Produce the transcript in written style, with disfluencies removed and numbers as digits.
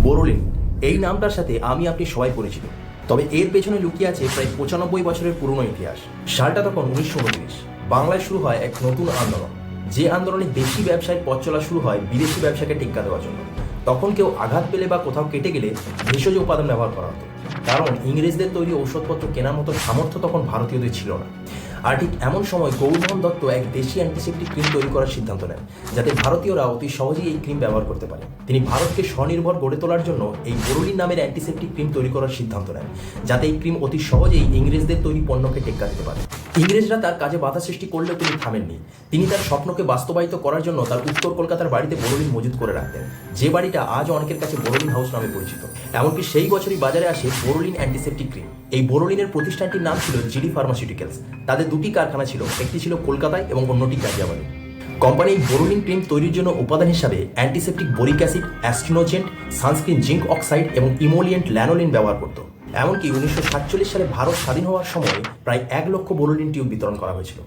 বোরোলিন এই নামটার সাথে আমি আপনি সবাই পরিচিত, তবে এর পেছনে লুকিয়ে আছে প্রায় 95 বছরের পুরনো ইতিহাস। সালটা তখন 1929। বাংলায় শুরু হয় এক নতুন আন্দোলন, যে আন্দোলনে দেশি ব্যবসায় পথ চলা শুরু হয় বিদেশি ব্যবসাকে টেক্কা দেওয়ার জন্য। তখন কেউ আঘাত পেলে বা কোথাও কেটে গেলে ভেষজ উপাদান ব্যবহার করা হতো, কারণ ইংরেজদের তৈরি ঔষধপত্র কেনার মতো সামর্থ্য তখন ভারতীয়দের ছিল না। আর ঠিক এমন সময় গৌরমোহন দত্ত এক দেশি অ্যান্টিসেপ্টিক ক্রিম তৈরি করার সিদ্ধান্ত নেন, যাতে ভারতীয়রা অতি সহজেই এই ক্রিম ব্যবহার করতে পারে। তিনি ভারতকে স্বনির্ভর গড়ে তোলার জন্য এই বোরোলিন নামের অ্যান্টিসেপ্টিক ক্রিম তৈরি করার সিদ্ধান্ত নেন, যাতে এই ক্রিম অতি সহজেই ইংরেজদের তৈরি পণ্যকে টেক্কা দিতে পারে। ইংরেজরা তার কাজে বাধা সৃষ্টি করলেও তিনি থামেননি। তিনি তার স্বপ্নকে বাস্তবায়িত করার জন্য তার উত্তর কলকাতার বাড়িতে বোরোলিন মজুত করে রাখতেন, যে বাড়িটা আজ অনেকের কাছে বোরোলিন হাউস নামে পরিচিত। এমনকি সেই বছরই বাজারে আসে বোরোলিন অ্যান্টিসেপ্টিক ক্রিম। এই বোরোলিনের প্রতিষ্ঠানটির নাম ছিল জিডি ফার্মাসিউটিক্যালস। তাদের দুটি কারখানা ছিল, একটি ছিল কলকাতায় এবং অন্যটি গাজিয়াবাদে। কোম্পানি বোরোলিন ক্রিম তৈরির জন্য উপাদান হিসাবে antiseptic boric acid, astringent, sunscreen zinc oxide এবং ইমোলিয়েন্ট ল্যানোলিন ব্যবহার করত। এমনকি 1947 সালে ভারত স্বাধীন হওয়ার সময় প্রায় 1 লক্ষ বোরোলিন টিউব বিতরণ করা হয়েছিল।